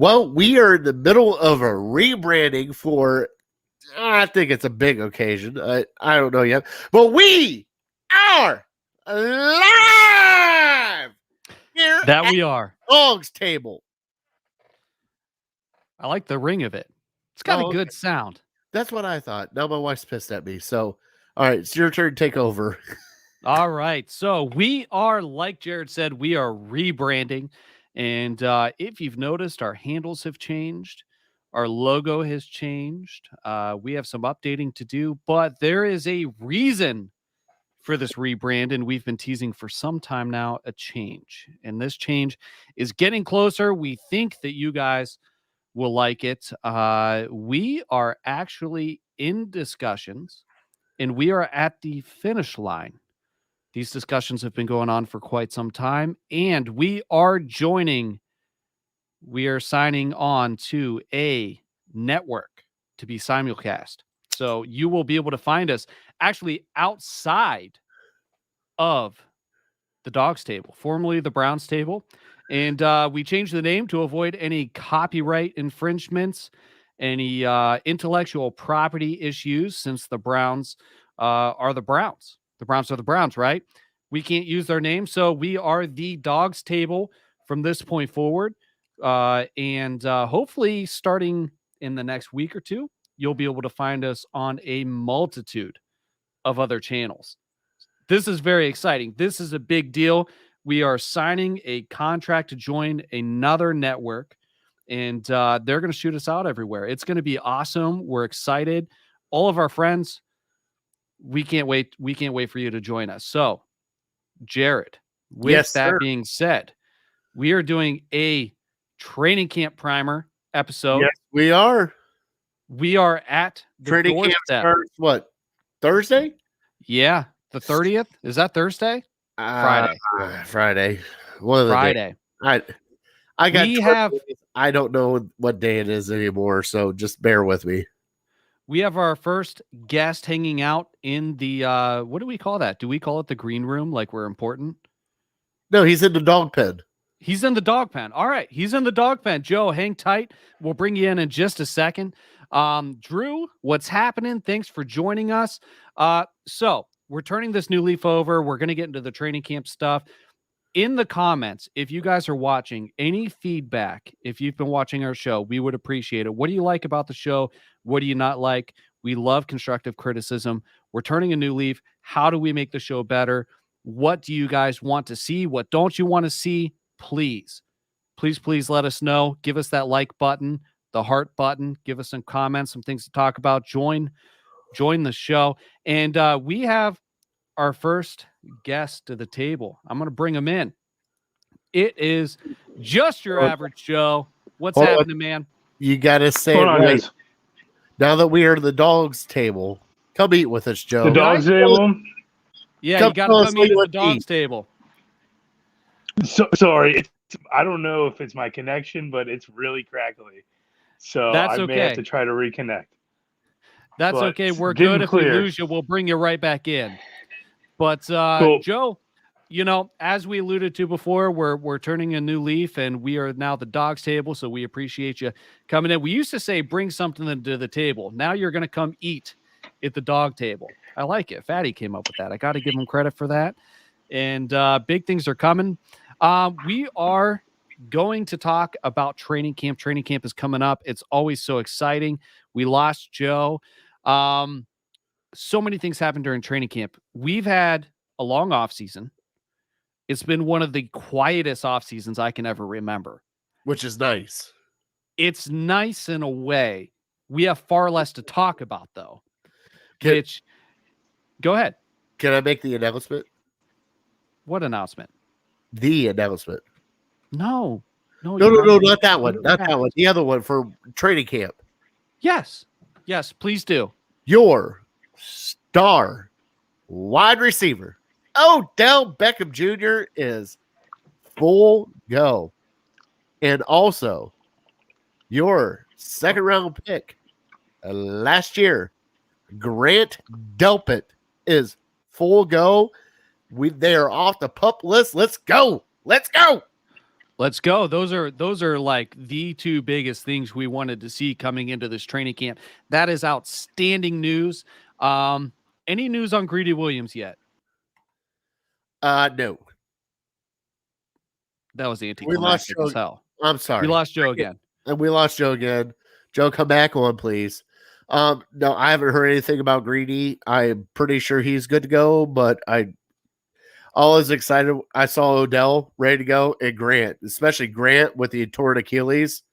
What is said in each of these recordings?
Well, we are in the middle of a rebranding for, I think it's a big occasion. I don't know yet, but we are live here That we are. Dawgs table. I like the ring of it. It's got a good Okay. sound. That's what I thought. Now my wife's pissed at me. So, all right, it's your turn to take over. All right. So we are, like Jared said, we are rebranding. And if you've noticed, our handles have changed. Our logo has changed. We have some updating to do, but there is a reason for this rebrand, and we've been teasing for some time now a change. And this change is getting closer. We think that you guys will like it. We are actually in discussions, and we are at the finish line. These discussions have been going on for quite some time, and we are signing on to a network to be simulcast. So you will be able to find us actually outside of the Dawgs table, formerly the Browns table. And we changed the name to avoid any copyright infringements, any intellectual property issues, since the Browns are the Browns. The Browns are the Browns, right? We can't use their name, so we are the Dawgs table from this point forward. And hopefully starting in the next week or two, you'll be able to find us on a multitude of other channels. This is very exciting. This is a big deal. We are signing a contract to join another network, and they're going to shoot us out everywhere. It's going to be awesome. We're excited. All of our friends, we can't wait. We can't wait for you to join us. So, Jared, with that being said, we are doing a training camp primer episode. Yes, we are. We are at the training camp starts, what, Thursday? Yeah, the 30th. Is that Thursday? Friday. Friday. One of the Friday. I don't know what day it is anymore, so just bear with me. We have our first guest hanging out in the what do we call that? Do we call it the green room, like we're important? No, he's in the dog pen. He's in the dog pen. All right, he's in the dog pen. Joe, hang tight. We'll bring you in just a second. Drew, what's happening? Thanks for joining us. So we're turning this new leaf over. We're going to get into the training camp stuff. In the comments, if you guys are watching, any feedback, if you've been watching our show, we would appreciate it. What do you like about the show? What do you not like? We love constructive criticism. We're turning a new leaf. How do we make the show better? What do you guys want to see? What don't you want to see? Please let us know. Give us that like button, the heart button. Give us some comments, some things to talk about. Join the show. And we have our first guest to the table. I'm going to bring him in. It is just your average Joe. What's happening, man? You got to say it right. Now that we are the Dawgs table, come eat with us, Joe. The Dawgs table? Yeah, you got to come eat at the Dawgs table. So, sorry, I don't know if it's my connection, but it's really crackly. So that's I may have to try to reconnect. That's okay. We're good. If we lose you, we'll bring you right back in. But cool. Joe, you know, as we alluded to before, we're turning a new leaf, and we are now the Dawgs table. So we appreciate you coming in. We used to say bring something to the table. Now you're going to come eat at the dog table. I like it. Fatty came up with that. I got to give him credit for that. And big things are coming. We are going to talk about training camp. Training camp is coming up. It's always so exciting. We lost Joe. So many things happened during training camp. We've had a long off season. It's been one of the quietest off seasons I can ever remember, which is nice. It's nice in a way. We have far less to talk about, though. Go ahead. Can I make the announcement? What announcement? The announcement. No, not that one. Not that one. The other one for training camp. Yes, please do. Your star wide receiver, Odell Beckham Jr. is full go. And also, your second round pick last year, Grant Delpit, is full go. They are off the pup list. Let's go. Let's go. Those are like the two biggest things we wanted to see coming into this training camp. That is outstanding news. Any news on Greedy Williams yet? No. That was We lost anticlimactic Joe. as hell. I'm sorry. We lost Joe again. And we lost Joe again. Joe, come back on, please. No, I haven't heard anything about Greedy. I'm pretty sure he's good to go, but I was excited. I saw Odell ready to go, and Grant, especially Grant with the torn Achilles,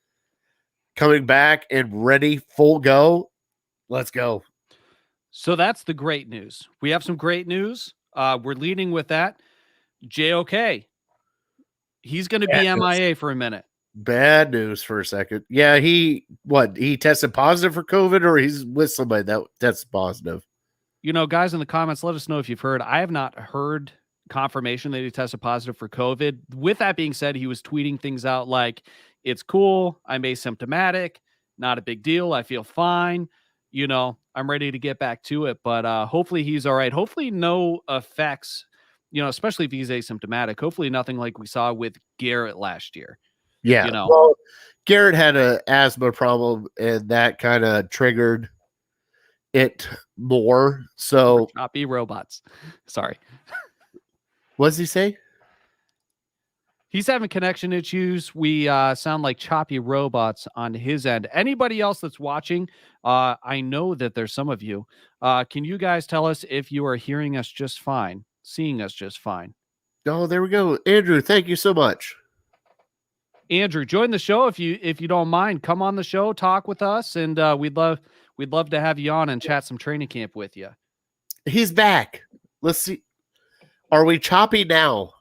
coming back and ready, full go. Let's go. So that's the great news. We have some great news. We're leading with that. JOK. He's going to be MIA for a minute. Bad news for a second. Yeah, he tested positive for COVID, or he's with somebody that tested positive. You know, guys in the comments, let us know if you've heard. I have not heard confirmation that he tested positive for COVID. With that being said, he was tweeting things out like, it's cool, I'm asymptomatic, not a big deal, I feel fine, you know, I'm ready to get back to it. But hopefully he's all right. Hopefully no effects, you know, especially if he's asymptomatic. Hopefully nothing like we saw with Garrett last year. Yeah, you know, well, Garrett had an asthma problem, and that kind of triggered it more. So choppy robots. Sorry. What does he say? He's having connection issues. We sound like choppy robots on his end. Anybody else that's watching, I know that there's some of you. Can you guys tell us if you are hearing us just fine, seeing us just fine? Oh, there we go. Andrew, thank you so much. Andrew, join the show if you don't mind. Come on the show, talk with us, and we'd love to have you on and chat some training camp with you. He's back. Let's see. Are we choppy now?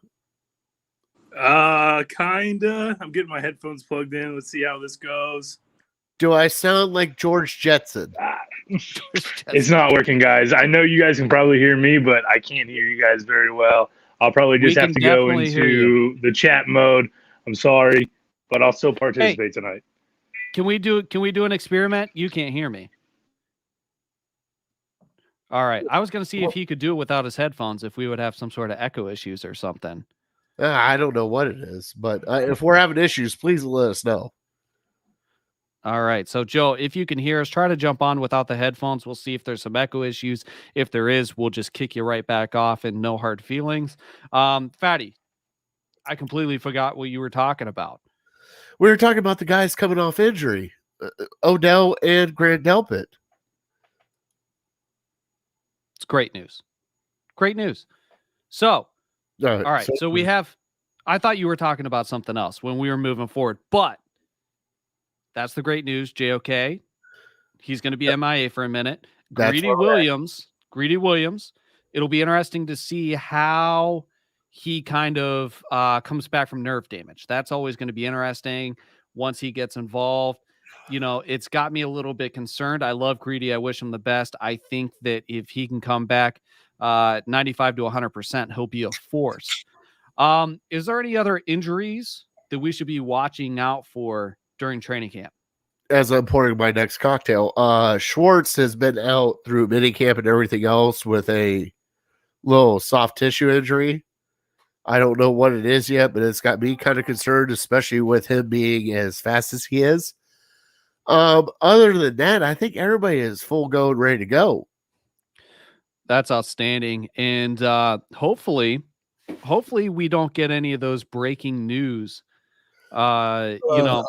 Kinda. I'm getting my headphones plugged in. Let's see how this goes. Do I sound like George Jetson? It's not working, guys. I know you guys can probably hear me, but I can't hear you guys very well. I'll probably just have to go into the chat mode. I'm sorry, but I'll still participate tonight. Can we do an experiment? You can't hear me. All right. I was going to see if he could do it without his headphones, if we would have some sort of echo issues or something. I don't know what it is, but if we're having issues, please let us know. All right. So, Joe, if you can hear us, try to jump on without the headphones. We'll see if there's some echo issues. If there is, we'll just kick you right back off and no hard feelings. Fatty, I completely forgot what you were talking about. We were talking about the guys coming off injury, Odell and Grant Delpit. It's great news. Great news. So, all right. So we have, I thought you were talking about something else when we were moving forward, but that's the great news. JOK, he's going to be MIA for a minute. Greedy Williams. It'll be interesting to see how he kind of comes back from nerve damage. That's always going to be interesting once he gets involved. You know, it's got me a little bit concerned. I love Greedy. I wish him the best. I think that if he can come back 95 to 100%, he'll be a force. Is there any other injuries that we should be watching out for during training camp? As I'm pouring my next cocktail, Schwartz has been out through minicamp and everything else with a little soft tissue injury. I don't know what it is yet, but it's got me kind of concerned, especially with him being as fast as he is. Other than that, I think everybody is full go and ready to go. That's outstanding. And hopefully we don't get any of those breaking news. You know,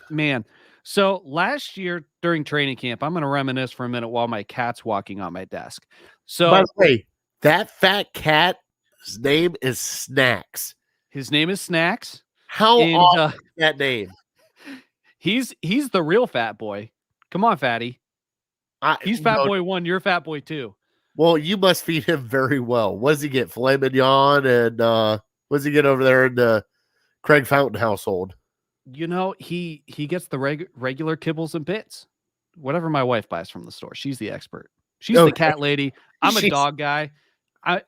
man. So last year during training camp, I'm going to reminisce for a minute while my cat's walking on my desk. So, by the way, that fat cat, his name is Snacks. His name is Snacks. How awesome is that name? He's the real fat boy. Come on, Fatty. He's fat boy 1. You're fat boy 2. Well, you must feed him very well. What does he get? Filet mignon, and what does he get over there in the Craig Fountain household? You know, he gets the regular kibbles and bits. Whatever my wife buys from the store. She's the expert. She's the cat lady. I'm a dog guy. Hold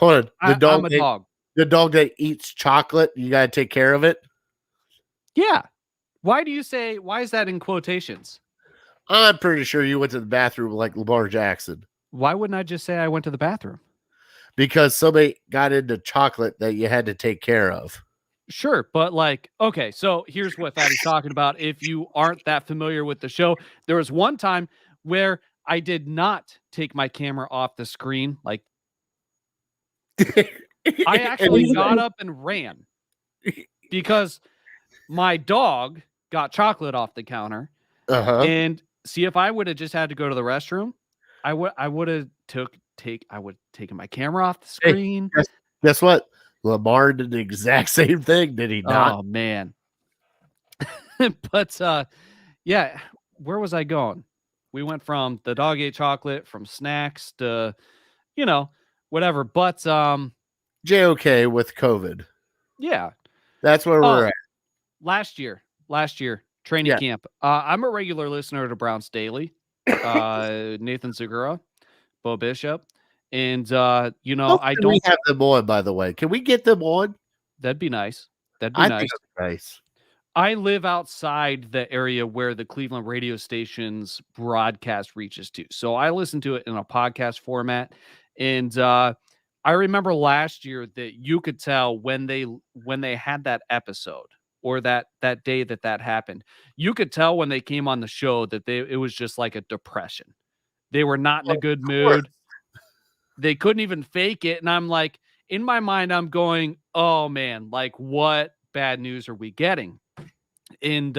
on. I'm a dog. The dog that eats chocolate, you got to take care of it? Yeah. Why is that in quotations? I'm pretty sure you went to the bathroom like Lamar Jackson. Why wouldn't I just say I went to the bathroom? Because somebody got into chocolate that you had to take care of. Sure, but like, okay, so here's what Fatty's talking about. If you aren't that familiar with the show, there was one time where I did not take my camera off the screen. Like, I actually got up and ran because my dog got chocolate off the counter. And see, if I would have just had to go to the restroom, I would have taken my camera off the screen. Hey, guess what? Lamar did the exact same thing, did he not? Oh man. But yeah, where was I going? We went from the dog ate chocolate, from snacks to, whatever. But JOK with COVID. Yeah. That's where we're at. Last year, training camp. I'm a regular listener to Browns Daily. Nathan Segura, Bo Bishop. And I don't we have them on, by the way. Can we get them on? That'd be nice. Think that'd be nice. I live outside the area where the Cleveland radio station's broadcast reaches to. So I listen to it in a podcast format. And I remember last year that you could tell when they had that episode or that day that happened, you could tell when they came on the show that it was just like a depression. They were not in a good mood. They couldn't even fake it. And I'm like, in my mind, I'm going, oh man, like what bad news are we getting? And,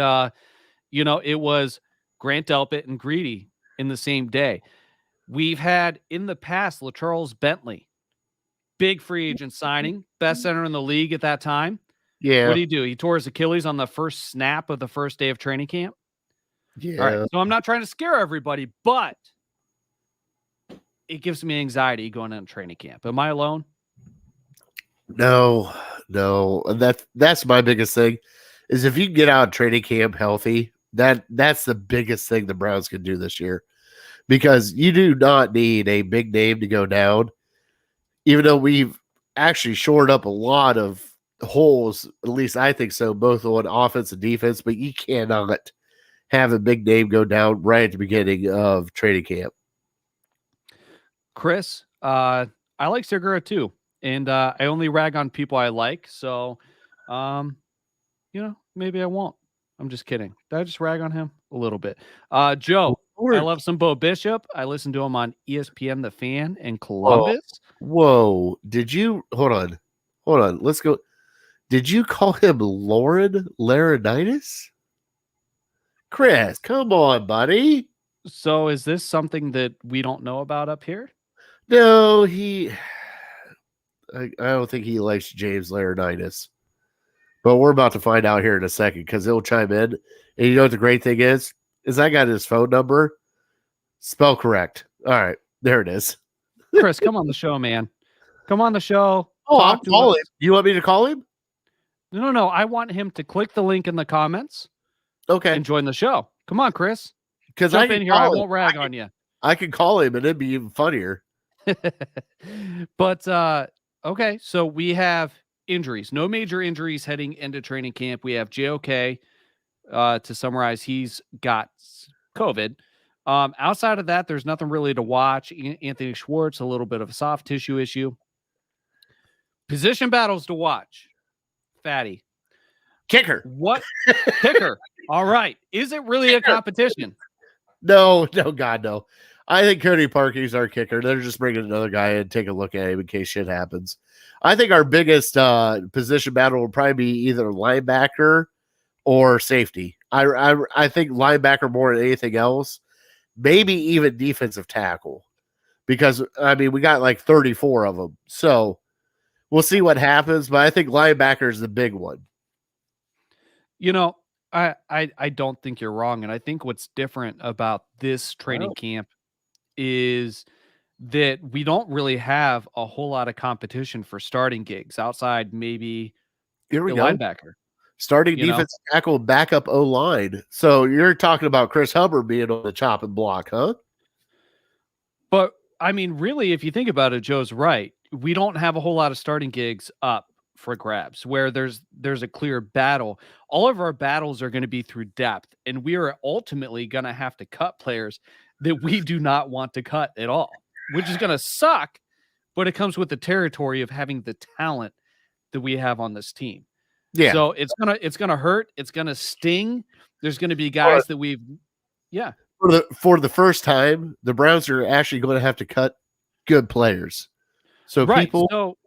it was Grant Delpit and Greedy in the same day. We've had in the past, LaCharles Bentley, big free agent signing, best center in the league at that time. Yeah. What did he do? He tore his Achilles on the first snap of the first day of training camp. Yeah. All right. So I'm not trying to scare everybody, but it gives me anxiety going into training camp. Am I alone? No. That's my biggest thing is if you can get out of training camp healthy, that's the biggest thing the Browns can do this year, because you do not need a big name to go down, even though we've actually shored up a lot of holes, at least I think so, both on offense and defense, but you cannot have a big name go down right at the beginning of training camp. Chris, I like Segura too, and I only rag on people I like, so maybe I won't. I'm just kidding. Did I just rag on him a little bit? Joe, I love some Bo Bishop. I listen to him on ESPN The Fan in Columbus. Whoa. Did you hold on? Let's go. Did you call him Lauren Laronitis? Chris, come on, buddy. So is this something that we don't know about up here? No, I don't think he likes James Laurinaitis. But we're about to find out here in a second, because he'll chime in. And you know what the great thing is I got his phone number. Spell correct. All right. There it is. Chris, come on the show, man. Come on the show. Oh, I'll call him. You want me to call him? No. I want him to click the link in the comments. Okay. And join the show. Come on, Chris. Because jump in here. I won't rag on you. I can call him and it'd be even funnier. But okay, so we have injuries. No major injuries heading into training camp. We have JOK. To summarize, he's got COVID. Outside of that, there's nothing really to watch. Anthony Schwartz, a little bit of a soft tissue issue. Position battles to watch. Fatty. Kicker. What? Kicker. All right. Is it really a competition? No, God, no. I think Cody Parkey's our kicker. They're just bringing another guy in, take a look at him in case shit happens. I think our biggest position battle will probably be either linebacker or safety. I think linebacker more than anything else. Maybe even defensive tackle. Because, we got like 34 of them. So we'll see what happens. But I think linebacker is the big one. I don't think you're wrong. And I think what's different about this training camp is that we don't really have a whole lot of competition for starting gigs outside maybe Here we the go. linebacker. Starting defensive tackle, backup O-line. So you're talking about Chris Hubbard being on the chopping block, huh? But, really, if you think about it, Joe's right. We don't have a whole lot of starting gigs up for grabs where there's a clear battle. All of our battles are going to be through depth, and we are ultimately going to have to cut players that we do not want to cut at all, which is going to suck, but it comes with the territory of having the talent that we have on this team. Yeah. So it's gonna hurt. It's gonna sting. There's gonna be guys that for the first time, the Browns are actually going to have to cut good players. So people,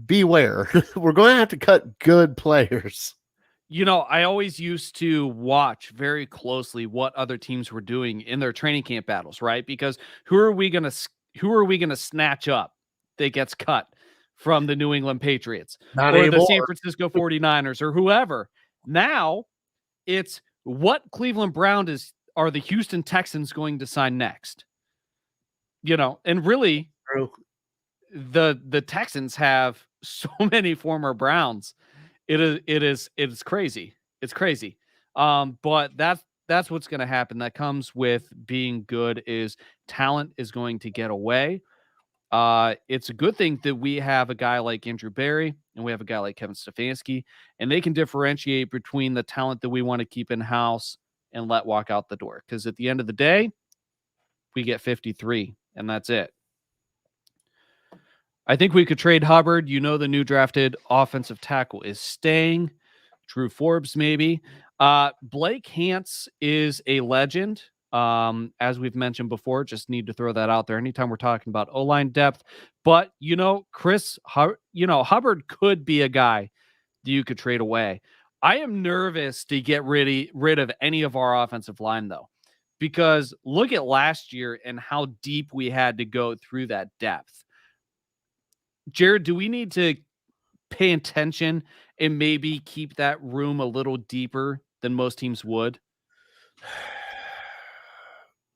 beware. We're going to have to cut good players. I always used to watch very closely what other teams were doing in their training camp battles, right? Because who are we gonna snatch up that gets cut from the New England Patriots or the San Francisco 49ers or whoever? Now it's what Cleveland Browns are the Houston Texans going to sign next? And really, the Texans have so many former Browns. It is crazy. It's crazy. But that's what's going to happen. That comes with being good. Is talent is going to get away. It's a good thing that we have a guy like Andrew Berry and we have a guy like Kevin Stefanski, and they can differentiate between the talent that we want to keep in house and let walk out the door. Because at the end of the day, we get 53, and that's it. I think we could trade Hubbard. The new drafted offensive tackle is staying. Drew Forbes, maybe. Blake Hance is a legend. As we've mentioned before, just need to throw that out there anytime we're talking about O-line depth. But, Hubbard could be a guy that you could trade away. I am nervous to get rid of any of our offensive line, though, because look at last year and how deep we had to go through that depth. Jared, do we need to pay attention and maybe keep that room a little deeper than most teams would?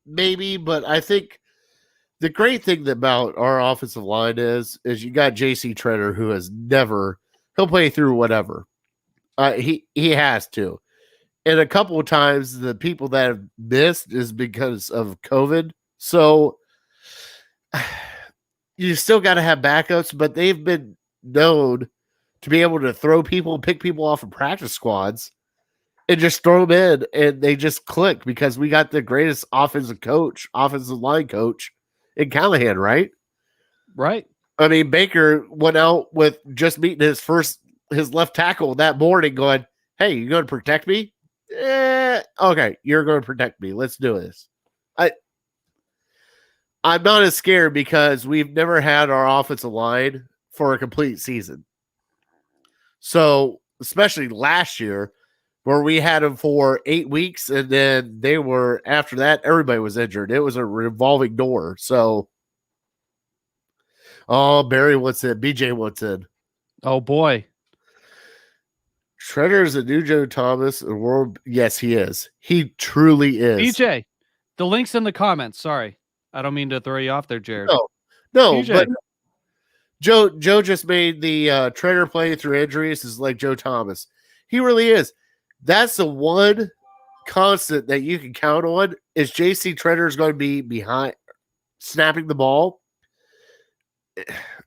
Maybe, but I think the great thing about our offensive line is you got J.C. Treader, who he'll play through whatever. He has to. And a couple of times the people that have missed is because of COVID. So you still got to have backups, but they've been known to be able to throw people and pick people off of practice squads and just throw them in, and they just click because we got the greatest offensive line coach in Callahan, right? Right. I mean, Baker went out with just meeting his left tackle that morning going, hey, you going to protect me? Okay, you're going to protect me. Let's do this. I'm not as scared because we've never had our offensive line for a complete season. So, especially last year, where we had them for 8 weeks, and then after that, everybody was injured. It was a revolving door. So, Barry wants in. BJ wants in. Oh, boy. Treader is a new Joe Thomas. Yes, he is. He truly is. BJ, the link's in the comments. Sorry. I don't mean to throw you off there, Jared. No, BJ. But Joe just made the Treader play through injuries is like Joe Thomas. He really is. That's the one constant that you can count on is J.C. Treader is going to be behind snapping the ball.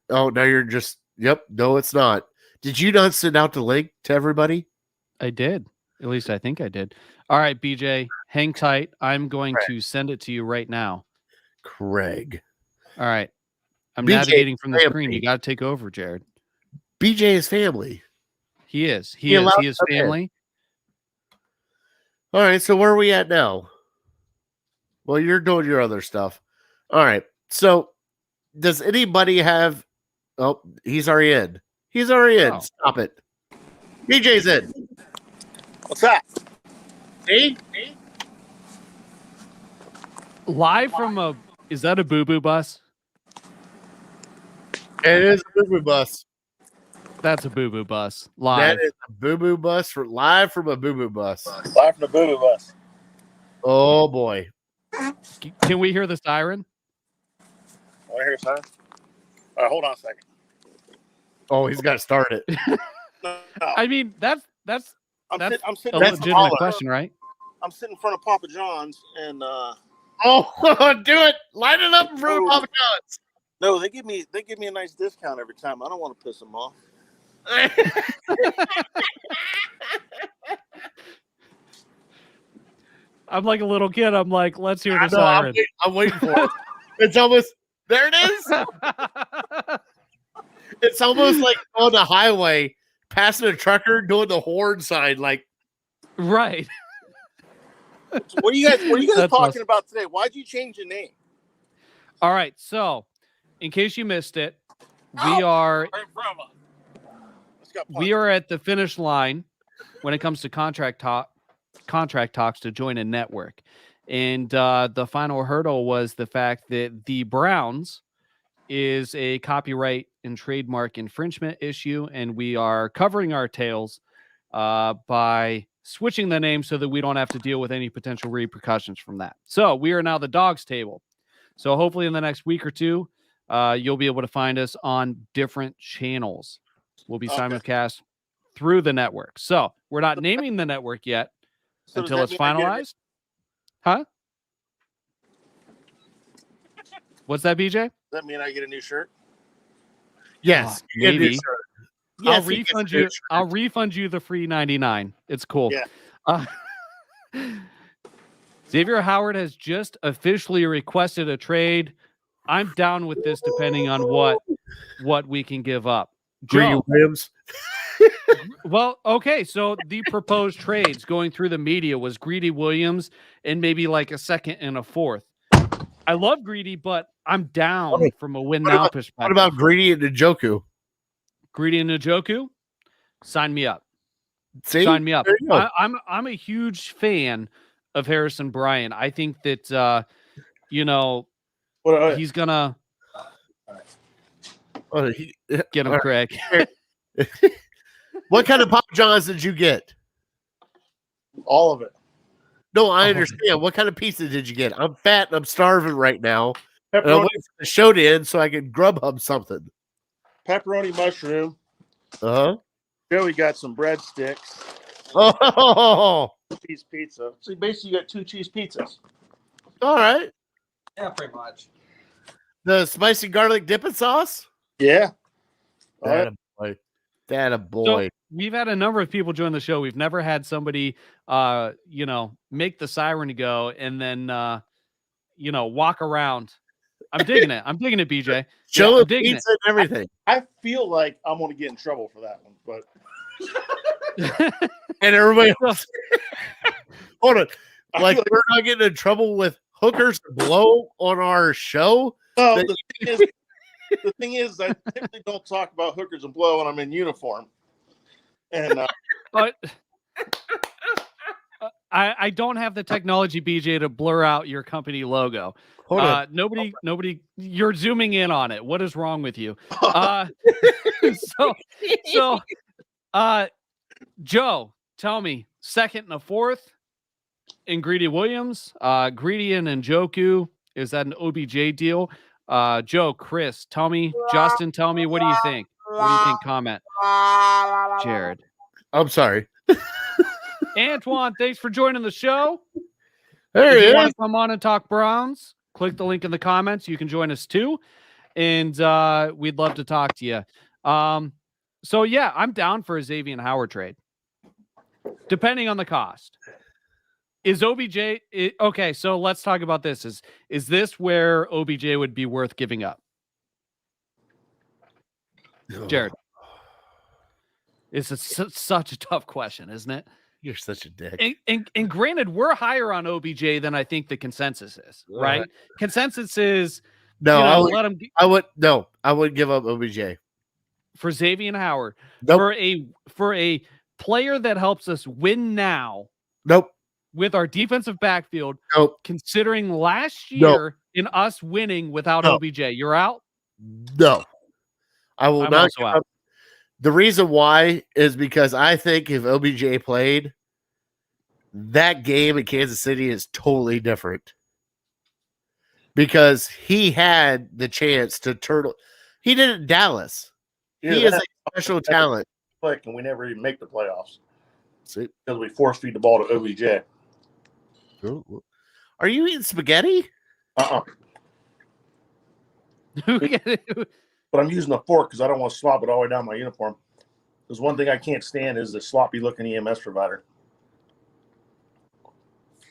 Oh, now you're just, yep. No, it's not. Did you not send out the link to everybody? I did. At least I think I did. All right, BJ, hang tight. I'm going to send it to you right now. Craig. All right. I'm navigating from the screen. You got to take over, Jared. BJ is family. He is. He is family. All right. So where are we at now? Well, you're doing your other stuff. All right. So does anybody have... Oh, he's already in. He's already in. Oh. Stop it. BJ's in. What's that? Me? Live from is that a boo-boo bus? It is a boo-boo bus. That's a boo-boo bus. Live. That is a boo-boo bus live from a boo-boo bus. Live from the boo-boo bus. Oh, boy. Can we hear the siren? Want to hear a siren? All right, hold on a second. Oh, he's got to start it. No. I mean, that's I'm sitting a legitimate question, right? I'm sitting in front of Papa John's and oh, do it. Line it up in front of Papa John's. No, they give me a nice discount every time. I don't want to piss them off. I'm like a little kid. I'm like, let's hear the siren. I'm waiting for it. It's almost there. It is. It's almost like on the highway passing a trucker doing the horn sign, like right. What are you guys That's talking awesome. about today? Why'd you change your name? All right. So, in case you missed it, we are at the finish line when it comes to contract talks to join a network. And the final hurdle was the fact that the Browns is a copyright and trademark infringement issue, and we are covering our tails by switching the name so that we don't have to deal with any potential repercussions from that. So we are now the Dawgs table. So hopefully in the next week or two, you'll be able to find us on different channels. We'll be simulcast through the network. So we're not naming the network yet until it's finalized. Huh? What's that, BJ? Does that mean I get a new shirt? yes, maybe. Yes, I'll refund you the free 99. It's cool. Yeah. Xavier Howard has just officially requested a trade. I'm down with this depending on what we can give up. Greedy Williams. Well, okay, so the proposed trades going through the media was Greedy Williams and maybe like a second and a fourth. I love Greedy, but I'm down from a win now perspective. What about Greedy and Njoku? Greedy and Njoku? Sign me up. See? Sign me up. I'm a huge fan of Harrison Bryant. I think that he's gonna get him, Craig. What kind of Papa John's did you get? All of it. No, I understand. What kind of pizza did you get? I'm fat and I'm starving right now. And I'm Pepperoni, waiting for the show to end so I can Grubhub something. pepperoni mushroom. Uh-huh. Joey got some breadsticks. Oh, Cheese pizza. So basically you got 2 cheese pizzas. all right. Yeah, pretty much. The spicy garlic dipping sauce? Yeah. That a boy. So we've had a number of people join the show. We've never had somebody, make the siren go and then, walk around. I'm digging it. I'm digging it, BJ. Show I'm of digging pizza and everything. I feel like I'm going to get in trouble for that one, but And everybody else. Hold on. I feel We're not getting in trouble with hookers to blow on our show? no, That- the thing is, I typically don't talk about hookers and blow when I'm in uniform. And But I don't have the technology, BJ, to blur out your company logo. Hold on. Nobody, you're zooming in on it. What is wrong with you? Joe, tell me, second and a fourth in Greedy Williams, Greedy and Njoku. Is that an OBJ deal? Joe, Chris, tell me, Justin, tell me, what do you think? What do you think? Comment. Jared. I'm sorry. Antoine, thanks for joining the show. There If he you want is. to come on and talk Browns, click the link in the comments. You can join us too. And we'd love to talk to you. So yeah, I'm down for a Xavier Howard trade. Depending on the cost. Is OBJ okay? So let's talk about this. Is this where OBJ would be worth giving up? Jared, it's such a tough question, isn't it? You're such a dick. And granted, we're higher on OBJ than I think the consensus is. Right? Consensus is No, I let him. I wouldn't give up OBJ For Xavier Howard. Nope. For a player that helps us win now. Nope. With our defensive backfield, Nope. considering last year in us winning without OBJ, you're out? No. I will I'm not also give out. up. The reason why is because I think if OBJ played, that game in Kansas City is totally different. Because he had the chance to turtle. He did it in Dallas. Yeah, he is a special talent. click, and we never even make the playoffs See? because we force feed the ball to OBJ. Are you eating spaghetti? But I'm using a fork because I don't want to slop it all the way down my uniform. Because one thing I can't stand is the sloppy looking EMS provider.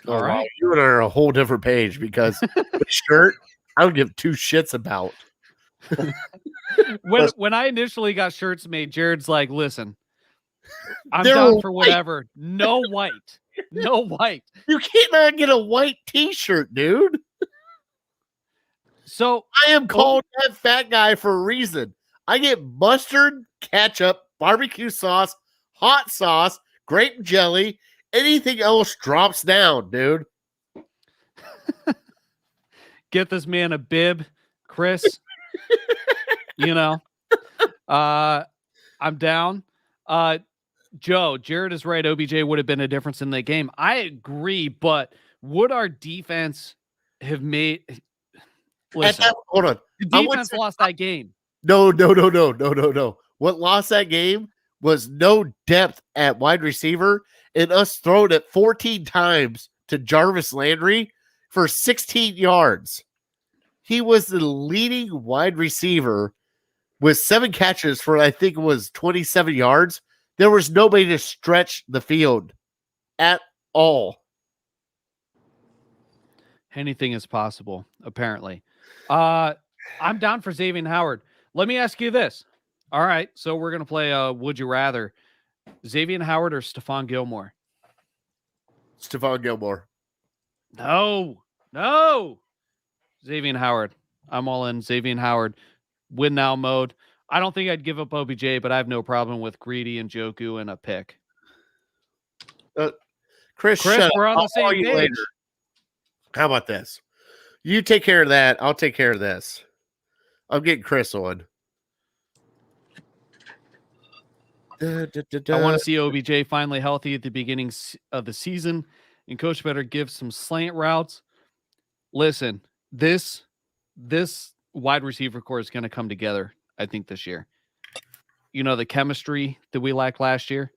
All right. You and I are a whole different page because the shirt, I don't give 2 shits about. When I initially got shirts made, Jared's like, listen, I'm They're down for white. whatever. No white. No white. You cannot get a white T-shirt, dude. So I am called that fat guy for a reason. I get mustard, ketchup, barbecue sauce, hot sauce, grape jelly. Anything else drops down, dude. get this man a bib, Chris. You know, I'm down. Joe, Jared is right. OBJ would have been a difference in the game. I agree, but would our defense have made? Listen, Hold on. the defense lost that game. No. What lost that game was no depth at wide receiver and us throwing it 14 times to Jarvis Landry for 16 yards. He was the leading wide receiver with 7 catches for, I think it was 27 yards. There was nobody to stretch the field at all. Anything is possible, apparently. I'm down for Xavier Howard. Let me ask you this. All right, so we're going to play Would You Rather. Xavier Howard or Stephon Gilmore? Stephon Gilmore. No. Xavier Howard. I'm all in. Xavier Howard. Win now mode. I don't think I'd give up OBJ, but I have no problem with Greedy and Njoku and a pick. Chris, we're on the same page. Later. How about this? You take care of that. I'll take care of this. I'm getting Chris on. I want to see OBJ finally healthy at the beginning of the season, and Coach better give some slant routes. Listen, this wide receiver core is going to come together, I think, this year. You know, the chemistry that we lacked last year,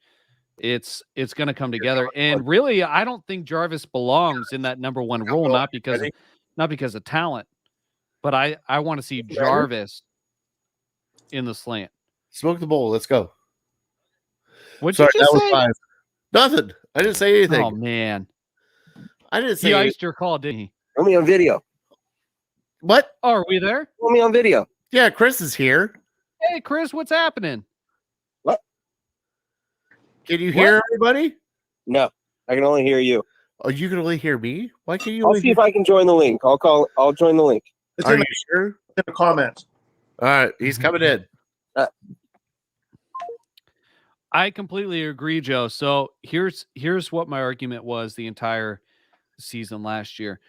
it's going to come together. And really, I don't think Jarvis belongs in that number 1 role, not because of talent, but I want to see Jarvis in the slant. Smoke the bowl. Let's go. What'd you just say? 5. Nothing. I didn't say anything. Oh, man. I didn't say he iced your call, didn't he? Put me on video. What? Oh, are we there? Put me on video. Yeah, Chris is here. Hey, Chris, what's happening? What? Can you hear everybody? No, I can only hear you. Oh, you can only hear me? Why can you I'll only see hear if I can join the link. I'll join the link. Are you sure? In the comments. All right, he's coming in. I completely agree, Joe. So here's what my argument was the entire season last year.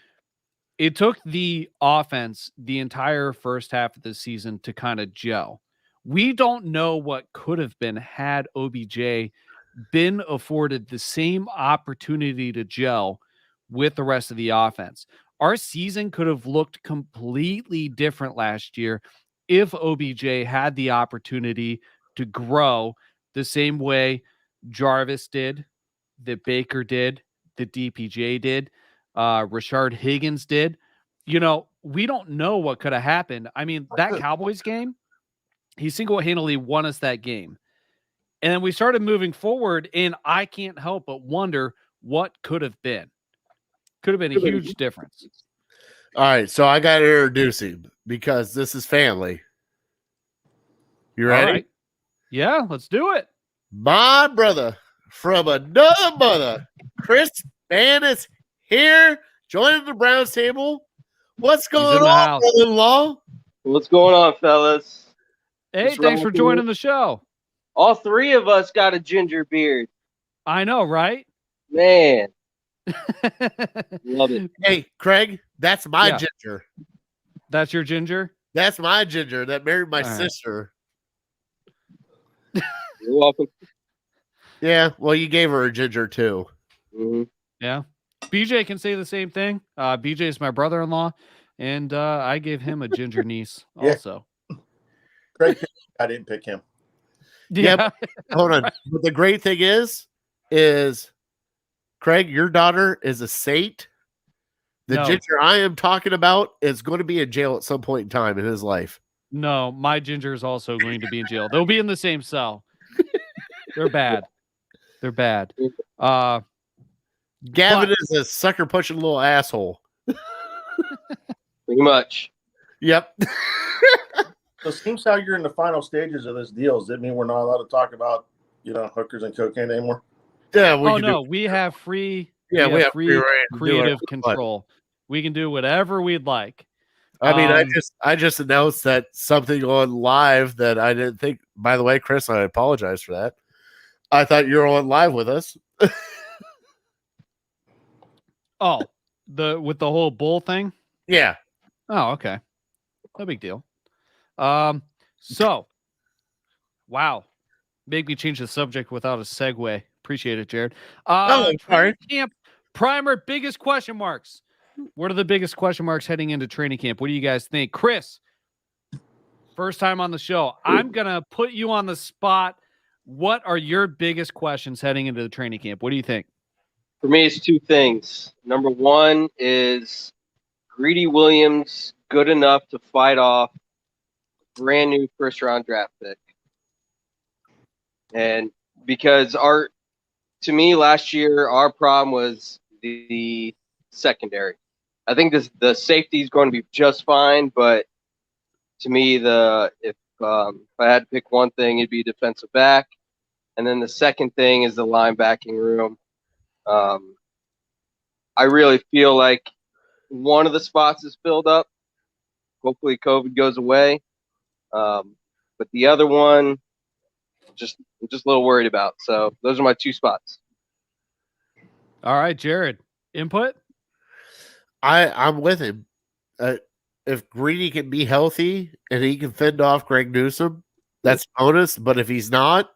It took the offense the entire first half of the season to kind of gel. We don't know what could have been had OBJ been afforded the same opportunity to gel with the rest of the offense. Our season could have looked completely different last year if OBJ had the opportunity to grow the same way Jarvis did, that Baker did, that DPJ did, Rashard Higgins did. You know, we don't know what could have happened. I mean, that Cowboys game, he single-handedly won us that game. And then we started moving forward, and I can't help but wonder what could have been. Could have been a huge difference. All right, so I got to introduce him because this is family. You ready? Right. Yeah, let's do it. My brother from another mother, Chris Mann, is here joining the Browns table. What's going on, brother-in-law? What's going on, fellas? Hey, thanks for joining the show. All 3 of us got a ginger beard. I know, right? Man. Love it. Hey, Craig, that's my ginger. That's your ginger? That's my ginger that married my sister. You're welcome. Yeah, well, you gave her a ginger too. Mm-hmm. Yeah. BJ can say the same thing. BJ is my brother-in-law, and I gave him a ginger niece also. Craig, I didn't pick him. Yeah. Yep. Hold on. But the great thing is Craig, your daughter is a saint. The ginger I am talking about is going to be in jail at some point in time in his life. No, my ginger is also going to be in jail. They'll be in the same cell. They're bad. They're bad. Gavin is a sucker punching little asshole. Pretty much. Yep. So it seems how you're in the final stages of this deal. Does it mean we're not allowed to talk about hookers and cocaine anymore? Yeah, we have free. Yeah, we have free reign to do creative whatever we want. control. We can do whatever we'd like. I mean, I just announced that something on live that I didn't think. By the way, Chris, I apologize for that. I thought you were on live with us. With the whole bull thing. Yeah. Oh, okay. No big deal. So, wow, make me change the subject without a segue. Appreciate it, Jared. Sorry. Camp primer, biggest question marks. What are the biggest question marks heading into training camp? What do you guys think? Chris, first time on the show. I'm going to put you on the spot. What are your biggest questions heading into the training camp? What do you think? For me, it's two things. Number one is Greedy Williams good enough to fight off a brand new first-round draft pick? And because to me, last year, our problem was the secondary. I think the safety is going to be just fine, but to me, if I had to pick one thing, it'd be defensive back. And then the second thing is the linebacking room. I really feel like one of the spots is filled up. Hopefully COVID goes away. But the other one, I'm just a little worried about. So those are my two spots. All right, Jared, input? I'm with him. If Greedy can be healthy and he can fend off Greg Newsome, that's bonus. But if he's not,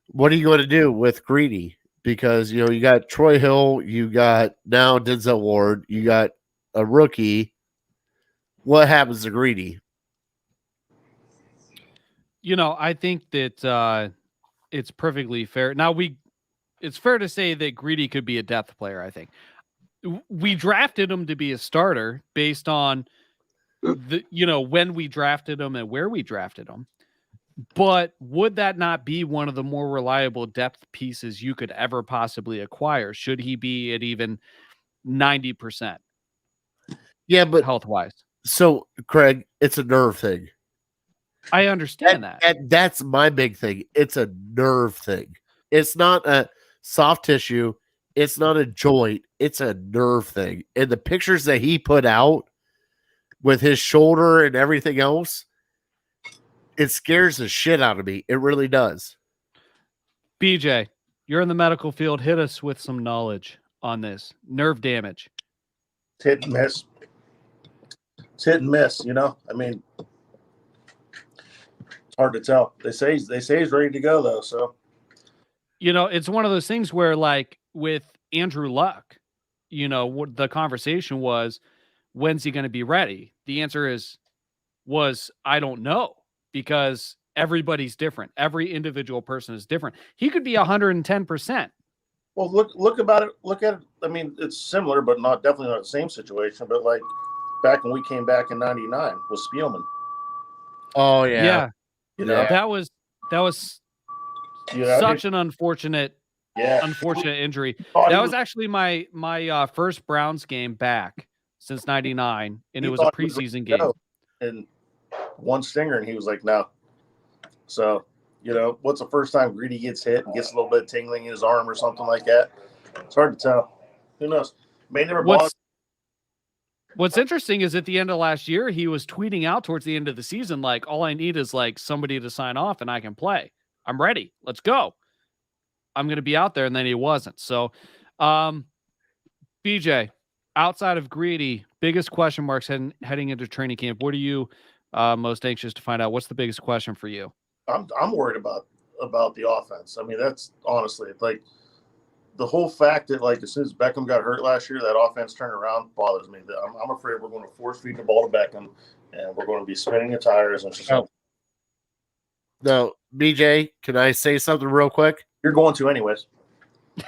what are you going to do with Greedy? Because, you got Troy Hill, you got now Denzel Ward, you got a rookie. What happens to Greedy? I think that it's perfectly fair. Now, it's fair to say that Greedy could be a depth player, I think. We drafted him to be a starter based on when we drafted him and where we drafted him. But would that not be one of the more reliable depth pieces you could ever possibly acquire? Should he be at even 90%? Yeah, but health-wise. So, Craig, it's a nerve thing. I understand that. That's my big thing. It's a nerve thing. It's not a soft tissue. It's not a joint. It's a nerve thing. And the pictures that he put out with his shoulder and everything else, it scares the shit out of me. It really does. BJ, you're in the medical field. Hit us with some knowledge on this. Nerve damage. It's hit and miss. It's hit and miss, I mean, it's hard to tell. They say he's ready to go, though, so. It's one of those things where, like, with Andrew Luck, what the conversation was, when's he going to be ready? The answer was, I don't know, because everybody's different. Every individual person is different. He could be 110%. Well, look at it. I mean, it's similar, but definitely not the same situation. But like back when we came back in '99 with Spielman. Oh yeah. That was such an unfortunate injury. That was actually my first Browns game back since '99, and it was a preseason game. And one stinger, and he was like, "No." So, what's the first time Greedy gets hit and gets a little bit of tingling in his arm or something like that? It's hard to tell. Who knows? May never bother. What's interesting is at the end of last year, he was tweeting out towards the end of the season, like, all I need is like somebody to sign off and I can play. I'm ready. Let's go. I'm going to be out there. And then he wasn't. So, BJ, outside of Greedy, biggest question marks heading into training camp. What are you most anxious to find out? What's the biggest question for you? I'm worried about the offense. I mean, that's honestly like the whole fact that like as soon as Beckham got hurt last year, that offense turned around bothers me. I'm afraid we're going to force feed the ball to Beckham, and we're going to be spinning the tires and just. No, BJ, can I say something real quick? You're going to anyways.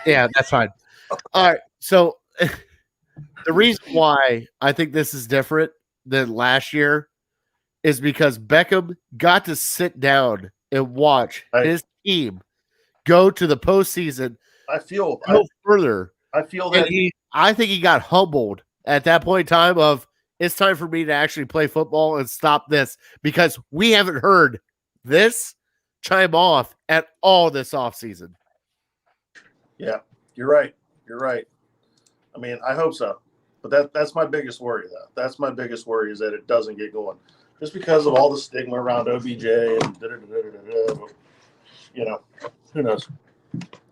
Yeah, that's fine. All right. So the reason why I think this is different than last year is because Beckham got to sit down and watch his team go to the postseason. Go further. I feel that I think he got humbled at that point in time of it's time for me to actually play football and stop this because we haven't heard this chime off at all this offseason. Yeah, you're right. You're right. I mean, I hope so. But that's my biggest worry, though. That's my biggest worry is that it doesn't get going. Just because of all the stigma around OBJ and da-da-da-da-da-da. You know, who knows?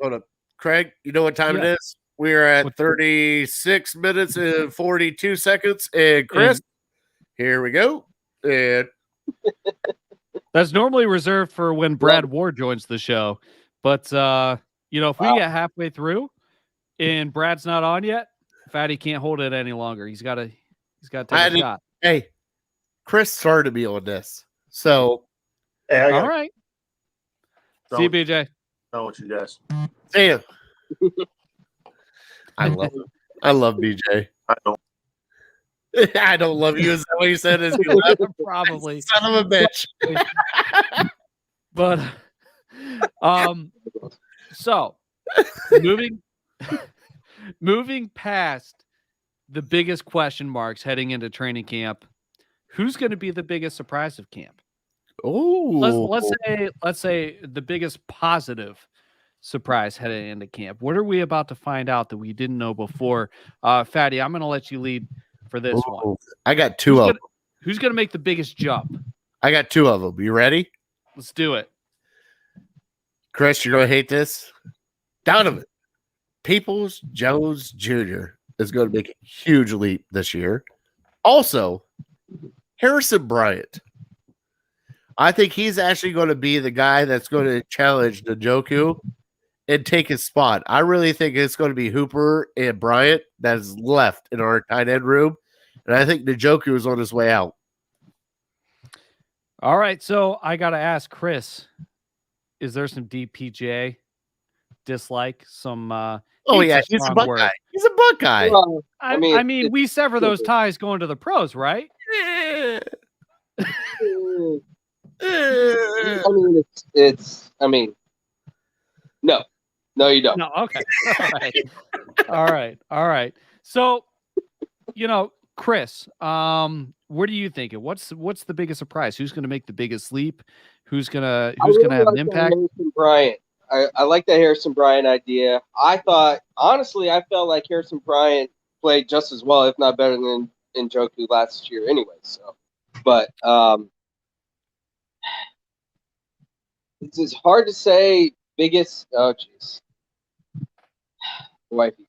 Hold up. Craig, you know what time it is? We're at 36 minutes and 42 seconds. And Chris, here we go. And that's normally reserved for when Brad Ward joins the show. But, you know, if we get halfway through and Brad's not on yet, Fatty can't hold it any longer. He's got to take a shot. Hey, Chris started me on this. So, hey, all right. See you, BJ. I want you guys. See you. I love BJ. I don't. I don't love you. Is that what you said? Is probably son of a bitch. But so moving past the biggest question marks heading into training camp, who's going to be the biggest surprise of camp? Oh, let's say the biggest positive surprise heading into camp. What are we about to find out that we didn't know before? Fatty, I'm going to let you lead for this one. I got two of them. Who's going to make the biggest jump? I got two of them. You ready? Let's do it. Chris, you're going to hate this. Donovan Peoples-Jones Jr. is going to make a huge leap this year. Also, Harrison Bryant. I think he's actually going to be the guy that's going to challenge Njoku and take his spot. I really think it's going to be Hooper and Bryant that is left in our tight end room. And I think Njoku is on his way out. All right. So I got to ask Chris, is there some DPJ dislike? Some, oh, yeah. He's a Buckeye. He's a Buckeye. Well, I mean, we sever those ties going to the pros, right? Yeah. No, you don't. No, okay. All right. So, you know, Chris, what are you thinking? What's the biggest surprise? Who's going to make the biggest leap? Who's going to have an impact? Harrison Bryant. I like that Harrison Bryant idea. I felt like Harrison Bryant played just as well, if not better than Njoku last year anyway. So, but it's hard to say biggest. Oh, jeez. Wifey.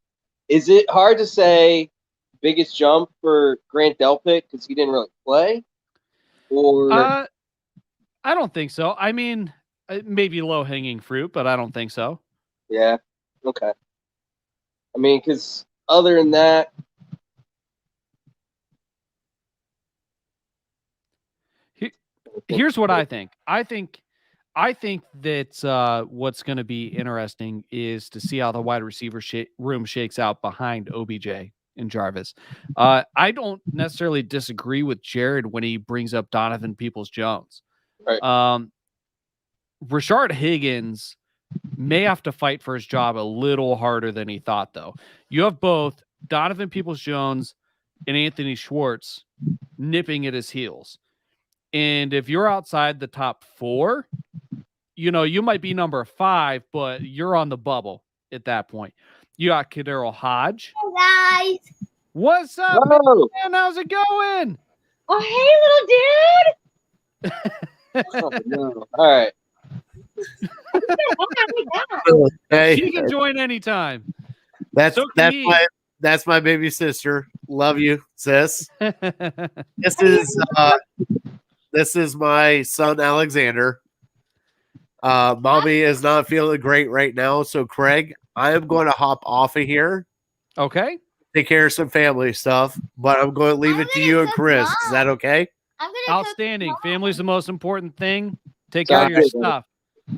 Is it hard to say biggest jump for Grant Delpit because he didn't really play? Or I don't think so. I mean, maybe low-hanging fruit, but I don't think so. Yeah. Okay. I mean, because other than that, here's what I think. I think that what's going to be interesting is to see how the wide receiver room shakes out behind OBJ and Jarvis. I don't necessarily disagree with Jared when he brings up Donovan Peoples-Jones. right. Rashard Higgins may have to fight for his job a little harder than he thought, though. You have both Donovan Peoples-Jones and Anthony Schwartz nipping at his heels. And if you're outside the top 4, you know, you might be number 5, but you're on the bubble at that point. You got Kadero Hodge. Hey, guys. What's up, Whoa. man? How's it going? Oh, hey, little dude. Oh, no. All right. Hey, She can join anytime. that's So can he. that's my baby sister. Love you, sis. This is my son Alexander. Mommy is not feeling great right now, so Craig, I am going to hop off of here. Okay. Take care of some family stuff, but I'm going to leave it to you and Chris. Is that okay? I'm gonna Outstanding. Family's the most important thing. Take care of your stuff.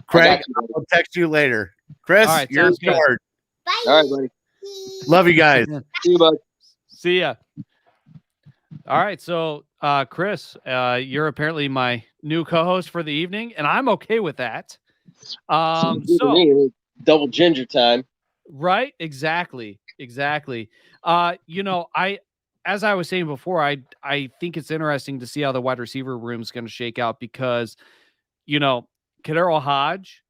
Craig, I'll text you later. Chris, All right, you're sounds good. starred. Bye. All right, buddy. Love you guys. See you, bud. See ya. All right. So, Chris, you're apparently my new co-host for the evening, and I'm okay with that. So Double ginger time. right. Exactly. You know, as I was saying before, I think it's interesting to see how the wide receiver room is going to shake out because, you know, Kadero Hodge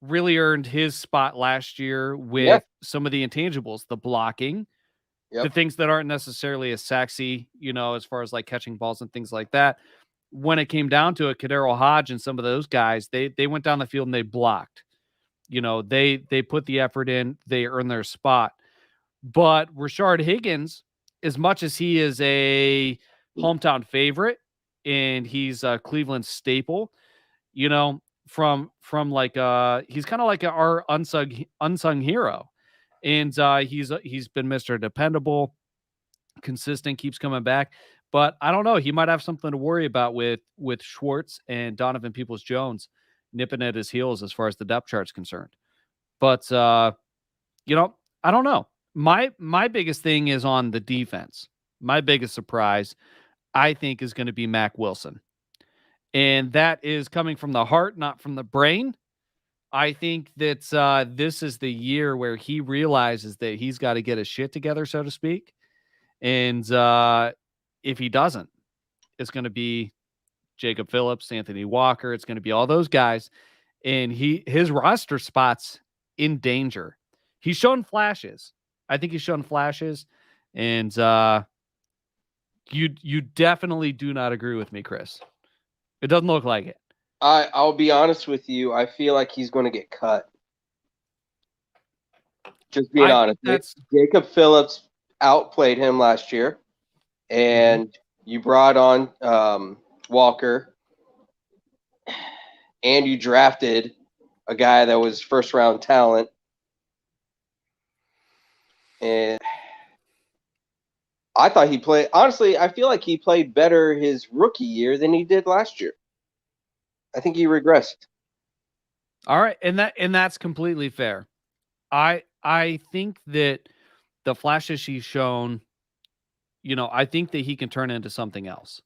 really earned his spot last year with some of the intangibles, the blocking, the things that aren't necessarily as sexy, as far as like catching balls and things like that. When it came down to it, Kadero Hodge and some of those guys, they went down the field and they blocked. They put the effort in, they earned their spot. But Rashard Higgins, as much as he is a hometown favorite and he's a Cleveland staple, from like he's kind of like our unsung hero. And he's been Mr. Dependable, consistent, keeps coming back. But I don't know. He might have something to worry about with Schwartz and Donovan Peoples-Jones nipping at his heels as far as the depth chart's concerned. But I don't know. My biggest thing is on the defense. My biggest surprise, I think, is going to be Mack Wilson. And that is coming from the heart, not from the brain. I think that this is the year where he realizes that he's got to get his shit together, so to speak. And if he doesn't, it's going to be Jacob Phillips, Anthony Walker. It's going to be all those guys. And his roster spot's in danger. He's shown flashes. I think he's shown flashes. And you definitely do not agree with me, Chris. It doesn't look like it. I'll be honest with you. I feel like he's going to get cut. Just being honest. Jacob Phillips outplayed him last year, and you brought on Walker, and you drafted a guy that was first-round talent. And I thought he played – honestly, I feel like he played better his rookie year than he did last year. I think he regressed. All right, and that's completely fair. I think that the flashes he's shown, I think that he can turn into something else.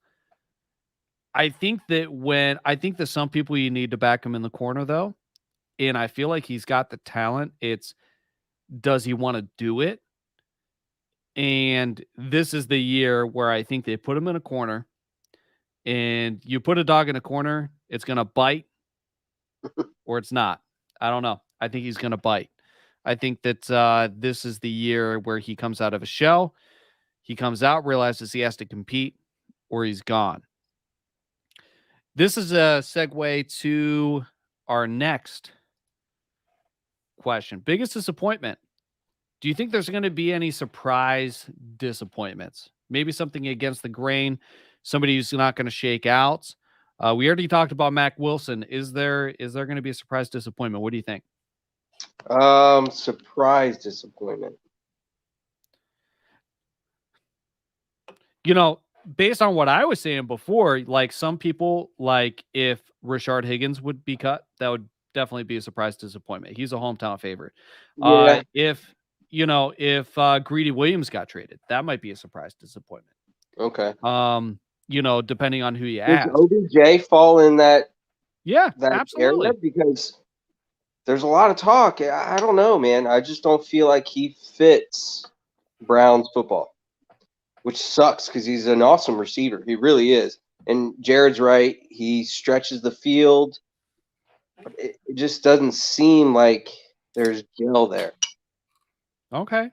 I think that some people you need to back him in the corner though, and I feel like he's got the talent. It's does he want to do it? And this is the year where I think they put him in a corner, and you put a dog in a corner, it's going to bite or it's not. I don't know. I think he's going to bite. I think that this is the year where he comes out of a shell. He comes out, realizes he has to compete, or he's gone. This is a segue to our next question. Biggest disappointment. Do you think there's going to be any surprise disappointments? Maybe something against the grain, somebody who's not going to shake out. We already talked about Mack Wilson. Is there going to be a surprise disappointment? What do you think? Surprise disappointment. Based on what I was saying before, like some people, like if Rashard Higgins would be cut, that would definitely be a surprise disappointment. He's a hometown favorite. Yeah. If Greedy Williams got traded, that might be a surprise disappointment. Okay. Depending on who you ask. Does OBJ fall in that? Yeah, that absolutely. area? Because there's a lot of talk. I don't know, man. I just don't feel like he fits Browns football, which sucks because he's an awesome receiver. He really is. And Jared's right. He stretches the field. But it just doesn't seem like there's gel there. Okay,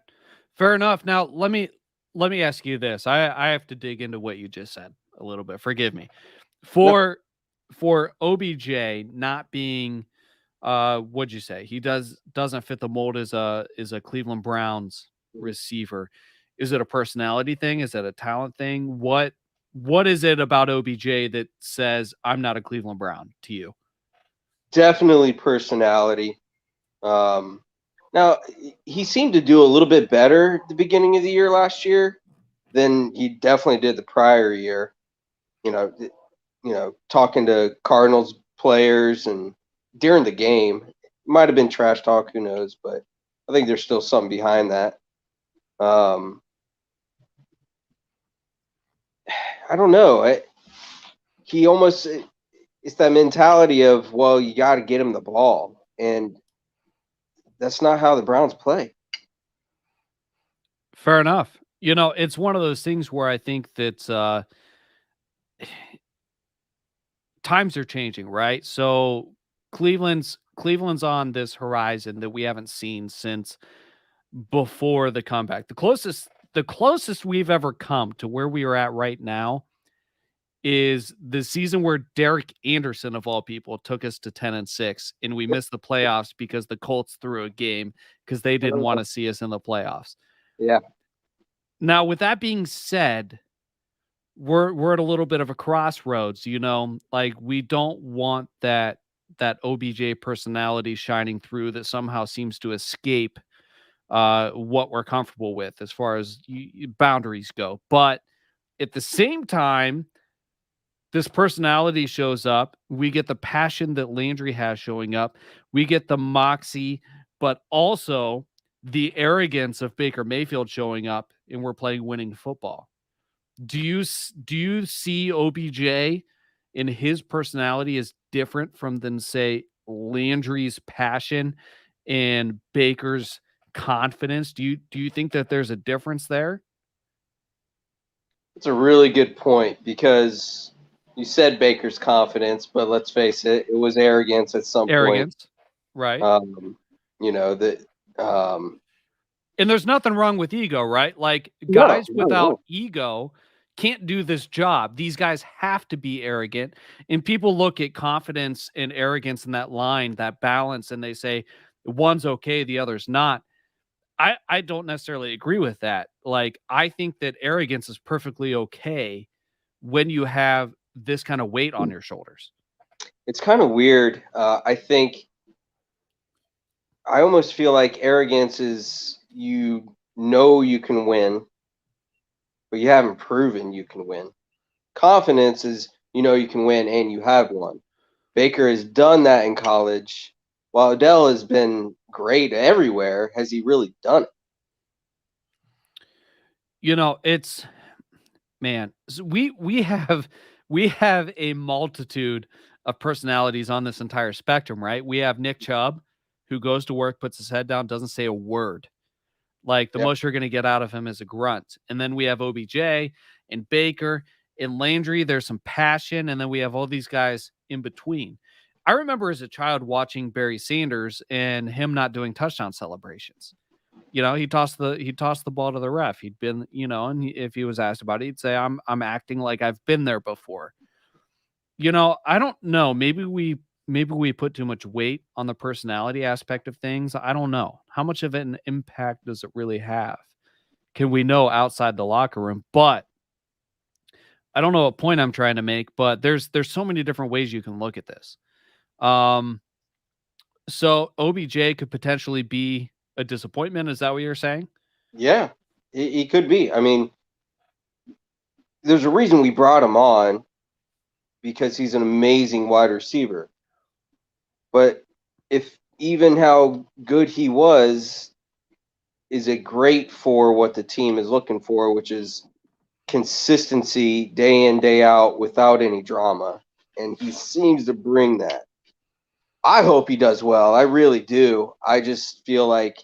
fair enough. Now let me ask you this. I have to dig into what you just said a little bit. Forgive me. For OBJ not being what'd you say? He doesn't fit the mold as a Cleveland Browns receiver. Is it a personality thing? Is it a talent thing? What is it about OBJ that says I'm not a Cleveland Brown to you? Definitely personality. Now, he seemed to do a little bit better at the beginning of the year last year than he definitely did the prior year. Talking to Cardinals players and during the game. It might have been trash talk, who knows, but I think there's still something behind that. I don't know. It's that mentality of, well, you got to get him the ball. And that's not how the Browns play. Fair enough. It's one of those things where I think that times are changing, right? So Cleveland's on this horizon that we haven't seen since before the comeback. The closest we've ever come to where we are at right now is the season where Derek Anderson, of all people, took us to 10-6, and we missed the playoffs because the Colts threw a game because they didn't want to see us in the playoffs. Yeah. Now, with that being said, we're at a little bit of a crossroads, like we don't want that OBJ personality shining through that somehow seems to escape what we're comfortable with as far as boundaries go. But at the same time, this personality shows up. We get the passion that Landry has showing up. We get the moxie, but also the arrogance of Baker Mayfield showing up, and we're playing winning football. Do you see OBJ in his personality as different from than, say, Landry's passion and Baker's confidence? Do you think that there's a difference there? It's a really good point, because you said Baker's confidence, but let's face it, it was arrogance at some point. Right. And there's nothing wrong with ego, right? Like, guys without ego can't do this job. These guys have to be arrogant. And people look at confidence and arrogance in that line, that balance, and they say one's okay, the other's not. I don't necessarily agree with that. Like, I think that arrogance is perfectly okay when you have this kind of weight on your shoulders. It's kind of weird. I almost feel like arrogance is you can win, but you haven't proven you can win. Confidence is you can win and you have won. Baker has done that in college. While Odell has been great everywhere, has he really done it? It's, man, we have a multitude of personalities on this entire spectrum, right? We have Nick Chubb, who goes to work, puts his head down, doesn't say a word. Like, the most you're going to get out of him is a grunt. And then we have OBJ and Baker and Landry. There's some passion. And then we have all these guys in between. I remember as a child watching Barry Sanders and him not doing touchdown celebrations. He tossed the ball to the ref. He'd been, and if he was asked about it, he'd say, I'm acting like I've been there before. I don't know. Maybe we put too much weight on the personality aspect of things. I don't know. How much of an impact does it really have? Can we know outside the locker room? But I don't know what point I'm trying to make, but there's so many different ways you can look at this. So OBJ could potentially be a disappointment. Is that what you're saying? Yeah, he could be. I mean, there's a reason we brought him on, because he's an amazing wide receiver. But if even how good he was, is it great for what the team is looking for, which is consistency day in, day out without any drama. And he seems to bring that. I hope he does well. I really do. I just feel like,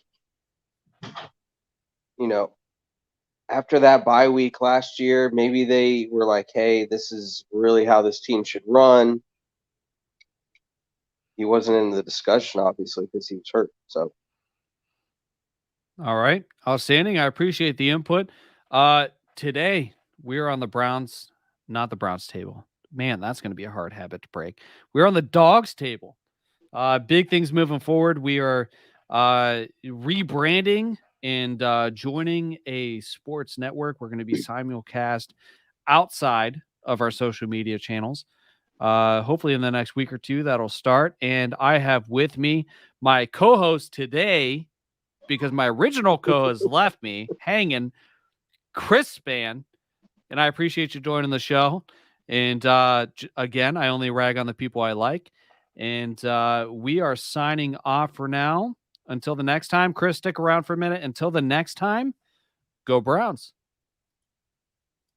after that bye week last year, maybe they were like, hey, this is really how this team should run. He wasn't in the discussion, obviously, because he was hurt. So, all right, outstanding. I appreciate the input. Today we're on the Browns, not the Browns table. Man, that's going to be a hard habit to break. We're on the Dawgs table. Big things moving forward. We are rebranding and joining a sports network. We're going to be simulcast outside of our social media channels. Hopefully in the next week or two, that'll start. And I have with me my co-host today, because my original co-host left me hanging, Chris Span. And I appreciate you joining the show. And again, I only rag on the people I like. And we are signing off for now. Until the next time, Chris, stick around for a minute. Until the next time, go Browns.